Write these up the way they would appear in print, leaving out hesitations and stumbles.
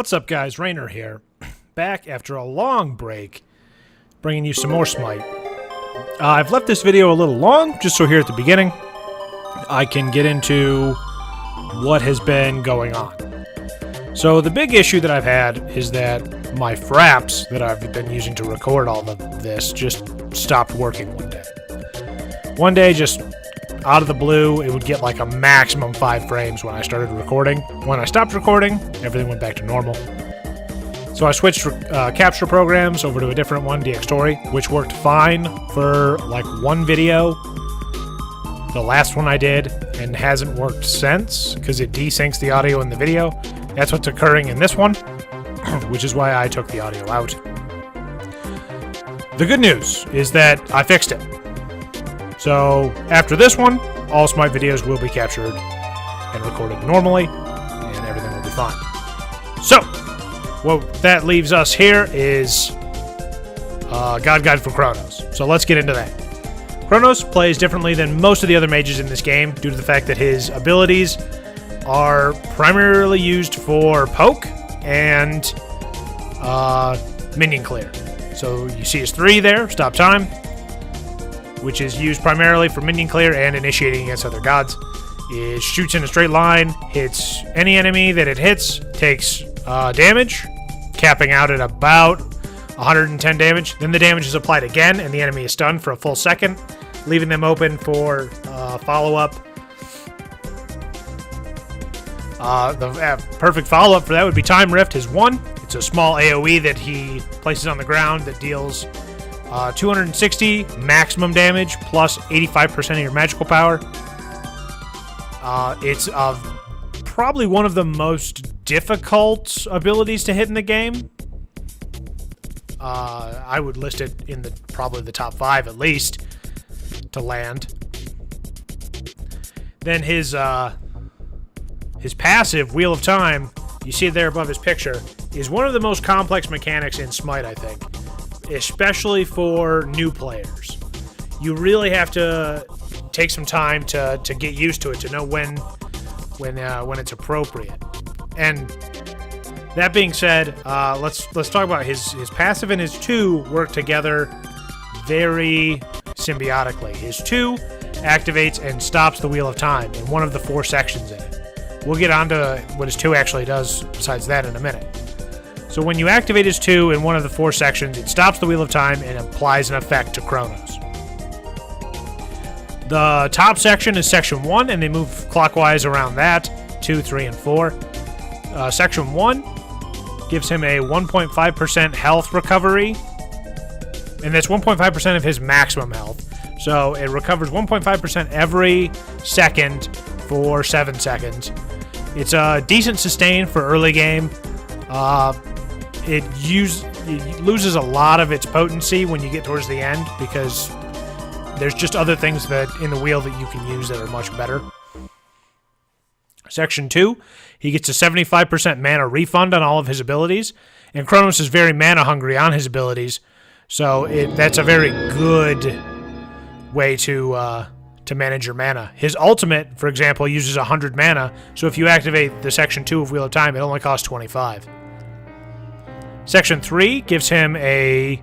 What's up, guys? Rainer here, back after a long break, bringing you some more Smite. I've left this video a little long, just so here at the beginning, I can get into what has been going on. So the big issue that I've had is that my fraps that I've been using to record all of this just stopped working one day. One day, just out of the blue, it would get like a maximum 5 frames when I started recording. When I stopped recording, everything went back to normal. So I switched capture programs over to a different one, DxTory, which worked fine for like one video. The last one I did, and hasn't worked since, because it desyncs the audio in the video. That's what's occurring in this one, which is why I took the audio out. The good news is that I fixed it. So, after this one, all Smite videos will be captured and recorded normally, and everything will be fine. So, what that leaves us here is God Guide for Chronos. So let's get into that. Chronos plays differently than most of the other mages in this game due to the fact that his abilities are primarily used for poke and minion clear. So you see his 3 there, stop time, which is used primarily for minion clear and initiating against other gods. It shoots in a straight line, hits any enemy that it hits, takes damage, capping out at about 110 damage. Then the damage is applied again, and the enemy is stunned for a full second, leaving them open for follow-up. The perfect follow-up for that would be Time Rift, his 1. It's a small AoE that he places on the ground that deals 260 maximum damage plus 85% of your magical power. It's probably one of the most difficult abilities to hit in the game. I would list it in probably the top 5 at least to land. Then his passive, Wheel of Time, you see it there above his picture, is one of the most complex mechanics in Smite, I think. Especially for new players. You really have to take some time to get used to it, to know when it's appropriate. And that being said, let's talk about his passive and his 2 work together very symbiotically. His 2 activates and stops the Wheel of Time in one of the 4 sections in it. We'll get onto what his 2 actually does besides that in a minute. So when you activate his 2 in one of the 4 sections, it stops the Wheel of Time and applies an effect to Chronos. The top section is section 1, and they move clockwise around that, 2, 3, and 4. Section 1 gives him a 1.5% health recovery, and that's 1.5% of his maximum health. So it recovers 1.5% every second for 7 seconds. It's a decent sustain for early game. It loses a lot of its potency when you get towards the end because there's just other things that in the wheel that you can use that are much better. Section 2, he gets a 75% mana refund on all of his abilities, and Chronos is very mana hungry on his abilities, so that's a very good way to manage your mana. His ultimate, for example, uses 100 mana, so if you activate the Section 2 of Wheel of Time, it only costs 25. Section 3 gives him a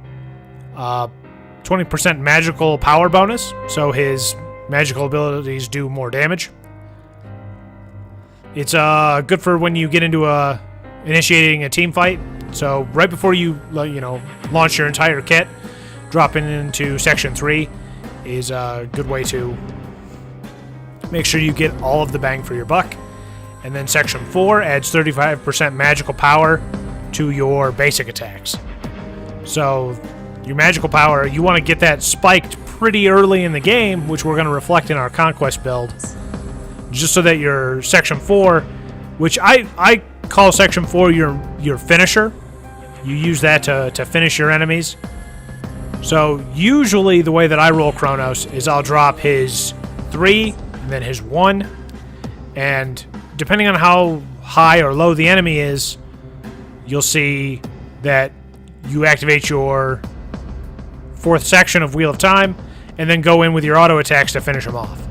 20% magical power bonus, so his magical abilities do more damage. It's good for when you get into initiating a team fight. So right before you launch your entire kit, dropping into Section 3 is a good way to make sure you get all of the bang for your buck. And then Section 4 adds 35% magical power to your basic attacks. So your magical power, you want to get that spiked pretty early in the game, which we're going to reflect in our Conquest build, just so that your Section 4, which I call Section 4 your finisher. You use that to finish your enemies. So usually the way that I roll Chronos is I'll drop his 3 and then his 1, and depending on how high or low the enemy is, you'll see that you activate your 4th section of Wheel of Time and then go in with your auto attacks to finish them off.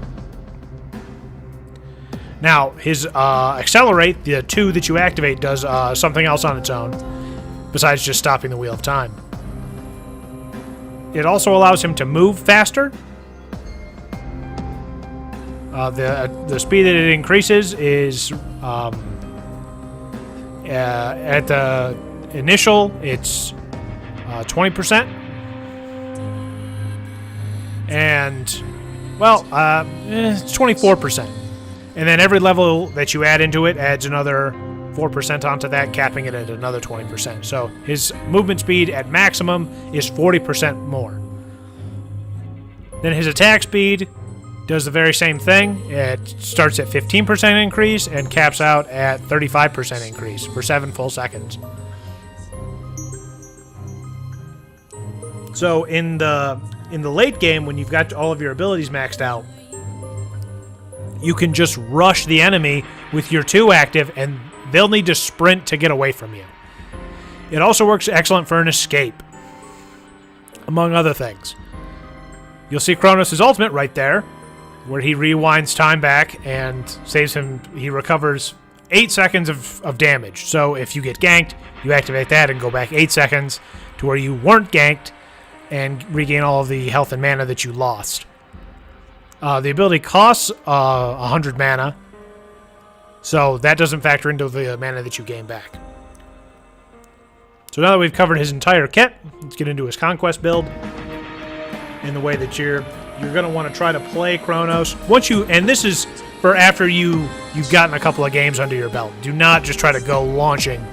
Now, his Accelerate, the 2 that you activate, does something else on its own, besides just stopping the Wheel of Time. It also allows him to move faster. The speed that it increases is at the initial, it's 20%. And, well, it's 24%. And then every level that you add into it adds another 4% onto that, capping it at another 20%. So his movement speed at maximum is 40% more. Then his attack speed does the very same thing. It starts at 15% increase and caps out at 35% increase for 7 full seconds. So in the late game, when you've got all of your abilities maxed out, you can just rush the enemy with your 2 active, and they'll need to sprint to get away from you. It also works excellent for an escape, among other things. You'll see Chronos' ultimate right there, where he rewinds time back and saves him. He recovers 8 seconds of damage. So if you get ganked, you activate that and go back 8 seconds to where you weren't ganked and regain all of the health and mana that you lost. The ability costs 100 mana, so that doesn't factor into the mana that you gain back. So now that we've covered his entire kit, let's get into his Conquest build. In the way that you're going to want to try to play Chronos. And this is for after you've gotten a couple of games under your belt. Do not just try to go launching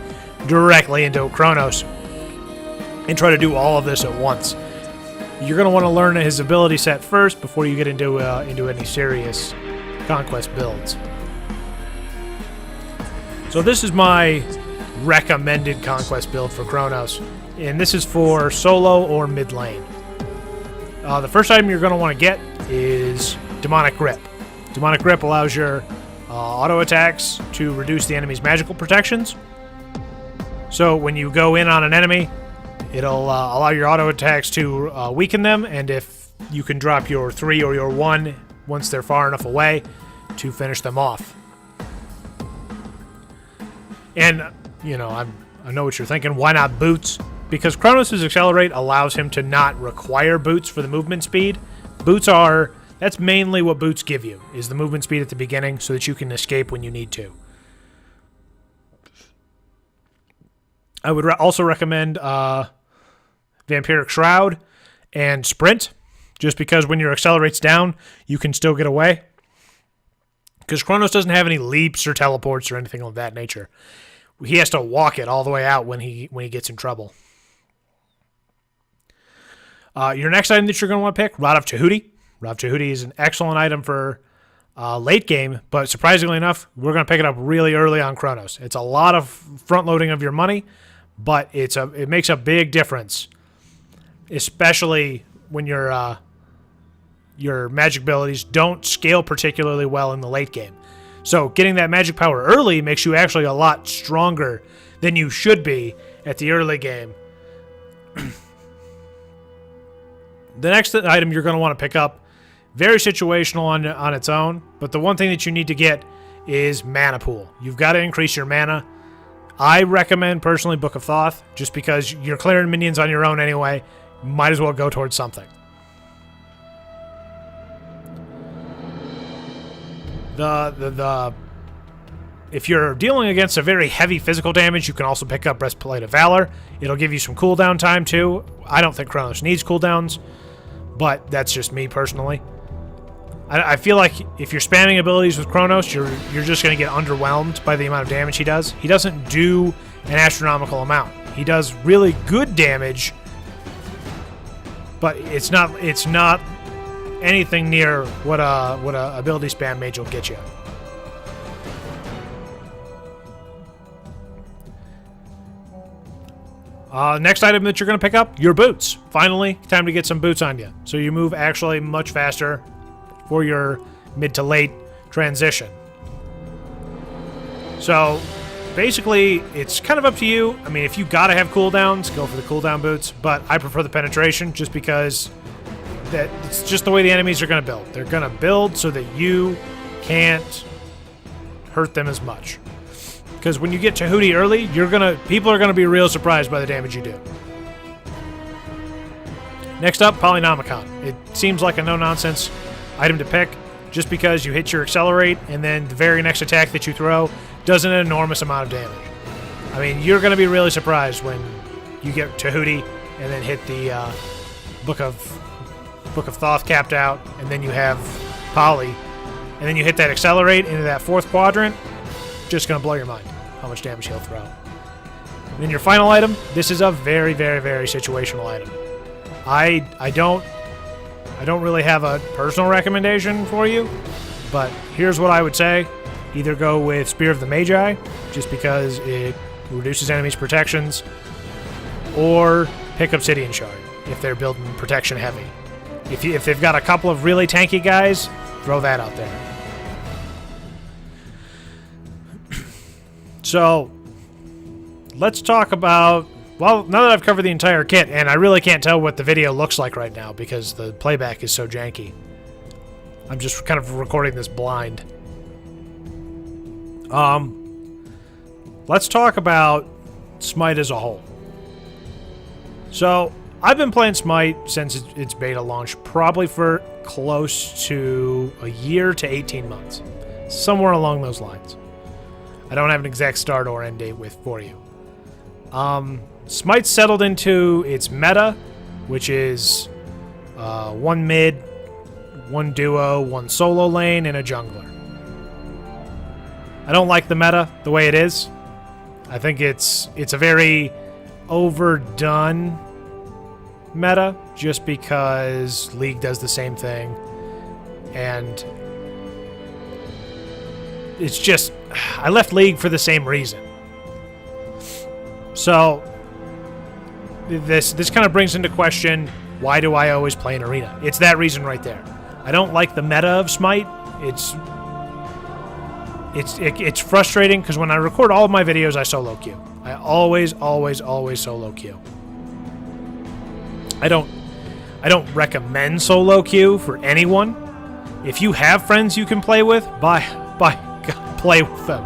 directly into Chronos and try to do all of this at once. You're going to want to learn his ability set first before you get into any serious Conquest builds. So this is my recommended Conquest build for Chronos, and this is for solo or mid lane. The first item you're going to want to get is Demonic Grip. Demonic Grip allows your auto attacks to reduce the enemy's magical protections. So when you go in on an enemy, it'll allow your auto attacks to weaken them, and if you can drop your 3 or your 1 once they're far enough away to finish them off. And, you know, I know what you're thinking. Why not boots? Because Chronos' Accelerate allows him to not require boots for the movement speed. That's mainly what boots give you, is the movement speed at the beginning so that you can escape when you need to. I would also recommend Vampiric Shroud and Sprint, just because when your Accelerate's down, you can still get away. Because Chronos doesn't have any leaps or teleports or anything of that nature. He has to walk it all the way out when he gets in trouble. Your next item that you're going to want to pick, Rod of Tahuti. Rod of Tahuti is an excellent item for late game, but surprisingly enough, we're going to pick it up really early on Chronos. It's a lot of front loading of your money, but it makes a big difference, especially when your magic abilities don't scale particularly well in the late game. So getting that magic power early makes you actually a lot stronger than you should be at the early game. The next item you're going to want to pick up, very situational on its own, but the one thing that you need to get is Mana Pool. You've got to increase your mana. I recommend, personally, Book of Thoth, just because you're clearing minions on your own anyway. Might as well go towards something. If you're dealing against a very heavy physical damage, you can also pick up Breastplate of Valor. It'll give you some cooldown time too. I don't think Chronos needs cooldowns, but that's just me personally. I feel like if you're spamming abilities with Chronos, you're just going to get underwhelmed by the amount of damage he does. He doesn't do an astronomical amount. He does really good damage, but it's not anything near what a ability spam mage will get you. Next item that you're going to pick up, your boots. Finally, time to get some boots on you. So you move actually much faster for your mid to late transition. So basically, it's kind of up to you. I mean, if you got to have cooldowns, go for the cooldown boots, but I prefer the penetration just because it's just the way the enemies are going to build. They're going to build so that you can't hurt them as much. Because when you get Tahuti early, people are gonna be real surprised by the damage you do. Next up, Polynomicon. It seems like a no-nonsense item to pick, just because you hit your accelerate, and then the very next attack that you throw does an enormous amount of damage. I mean, you're gonna be really surprised when you get Tahuti and then hit the Book of Thoth capped out, and then you have Poly, and then you hit that accelerate into that fourth quadrant. Just gonna blow your mind how much damage he'll throw. And then your final item, this is a very, very, very situational item. I don't really have a personal recommendation for you, but here's what I would say. Either go with Spear of the Magi, just because it reduces enemies' protections, or pick Obsidian Shard if they're building protection heavy. If they've got a couple of really tanky guys, throw that out there. So, let's talk about... Well, now that I've covered the entire kit, and I really can't tell what the video looks like right now because the playback is so janky. I'm just kind of recording this blind. Let's talk about Smite as a whole. So, I've been playing Smite since its beta launch, probably for close to a year to 18 months. Somewhere along those lines. I don't have an exact start or end date for you. Smite settled into its meta, which is one mid, one duo, one solo lane, and a jungler. I don't like the meta the way it is. I think it's a very overdone meta, just because League does the same thing, and it's just... I left League for the same reason. So... This kind of brings into question, why do I always play an arena? It's that reason right there. I don't like the meta of Smite. It's frustrating because when I record all of my videos, I solo queue. I always solo queue. I don't recommend solo queue for anyone. If you have friends you can play with, by God, play with them.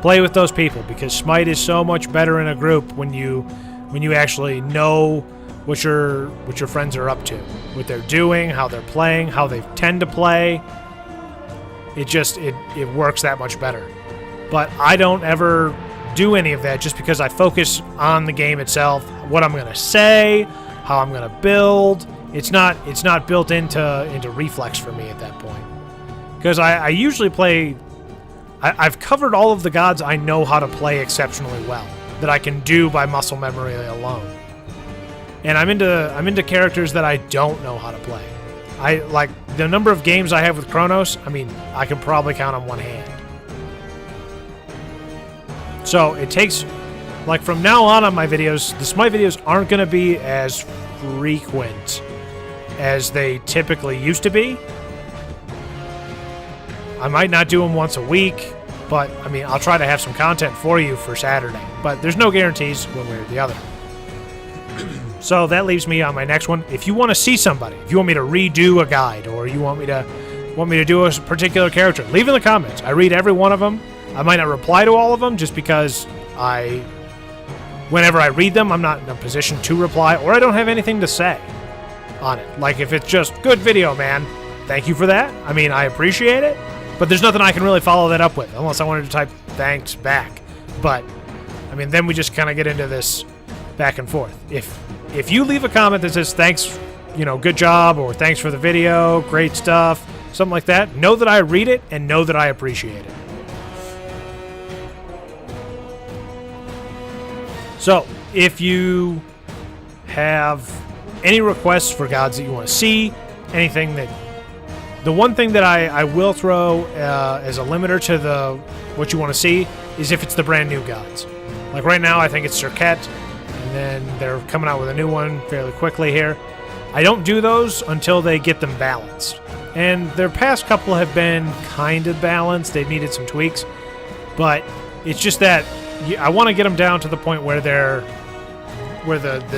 Play with those people, because Smite is so much better in a group when you actually know what your friends are up to, what they're doing, how they're playing, how they tend to play. It works that much better. But I don't ever do any of that just because I focus on the game itself, what I'm going to say, how I'm going to build. It's not built into reflex for me at that point. Because I usually play... I've covered all of the gods I know how to play exceptionally well, that I can do by muscle memory alone. And I'm into characters that I don't know how to play. I like the number of games I have with Chronos, I mean, I can probably count on one hand. So it takes, like, from now on my videos, the Smite videos aren't going to be as frequent as they typically used to be. I might not do them once a week, but, I mean, I'll try to have some content for you for Saturday. But there's no guarantees one way or the other. So that leaves me on my next one. If you want to see somebody, if you want me to redo a guide, or you want me to do a particular character, leave in the comments. I read every one of them. I might not reply to all of them just because whenever I read them, I'm not in a position to reply, or I don't have anything to say on it. Like, if it's just, good video, man, thank you for that. I mean, I appreciate it, but there's nothing I can really follow that up with, unless I wanted to type thanks back. But, I mean, then we just kind of get into this back and forth. If you leave a comment that says, thanks, good job, or thanks for the video, great stuff, something like that, know that I read it and know that I appreciate it. So, if you have any requests for gods that you want to see, anything that... The one thing that I will throw as a limiter to what you want to see is if it's the brand new gods. Like right now, I think it's Gerdt, and then they're coming out with a new one fairly quickly here. I don't do those until they get them balanced. And their past couple have been kind of balanced. They've needed some tweaks. But it's just that I want to get them down to the point where the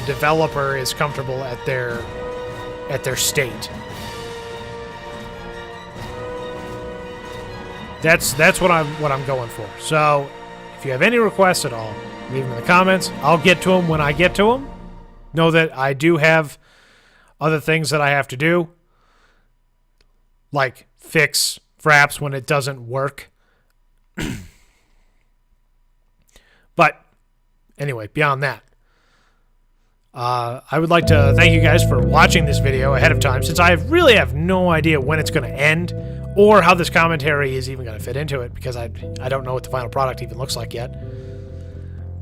developer is comfortable at their state. That's what I'm going for. So if you have any requests at all, leave them in the comments. I'll get to them when I get to them. Know that I do have other things that I have to do, like fix fraps when it doesn't work. But anyway, beyond that, I would like to thank you guys for watching this video ahead of time, since I really have no idea when it's going to end or how this commentary is even going to fit into it, because I don't know what the final product even looks like yet.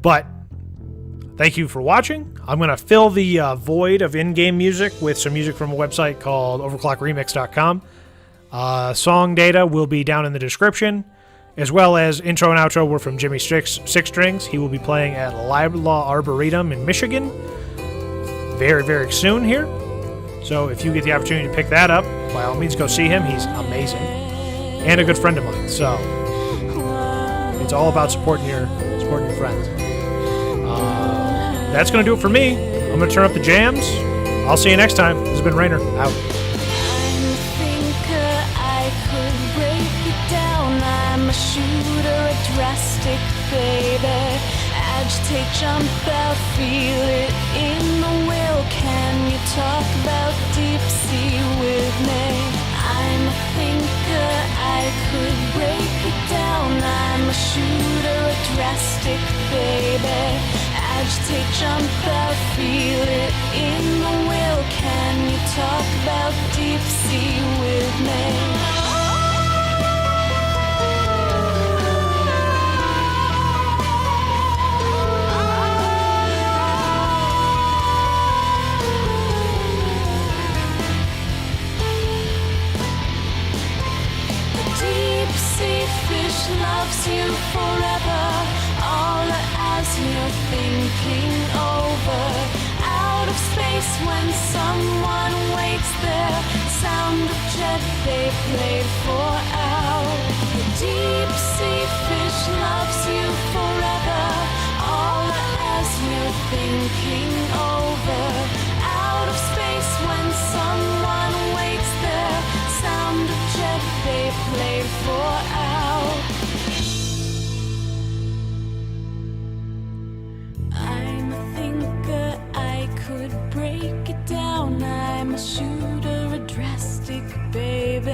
But thank you for watching. I'm going to fill the void of in-game music with some music from a website called overclockremix.com. Song data will be down in the description, as well as intro and outro were from Jimmy Six Strings. He will be playing at Law Arboretum in Michigan very, very soon here. So if you get the opportunity to pick that up, by all means go see him. He's amazing and a good friend of mine. So it's all about supporting your friends. That's going to do it for me. I'm going to turn up the jams. I'll see you next time. This has been Rainer, out. Shooter, a drastic baby. Agitate, jump out, feel it in the will. Can you talk about deep sea with me? I'm a thinker, I could break it down. I'm a shooter, a drastic baby. Agitate, jump out, feel it in the will. Can you talk about deep sea with me? Loves you forever, all as you're thinking over. Out of space when someone waits there, sound of jet they played for out. The deep sea fish loves you forever, all as you're thinking over. Out of space when someone waits there, sound of jet they played for out. Break it down, I'm a shooter, a drastic baby.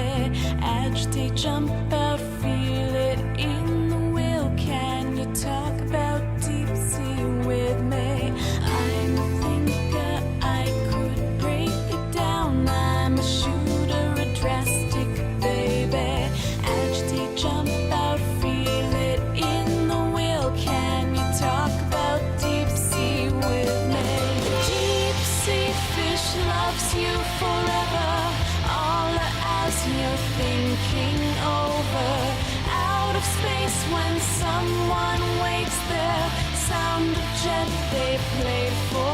Agitate, jump out, feel it in the will. Can you talk about deep sea with me? I'm a thinker, I could break it down. I'm a shooter, a drastic baby. Agitate, jump out, feel it in the will. Can you talk about deep sea with me? Loves you forever, all as you're thinking over. Out of space when someone waits there, sound of jet they played for.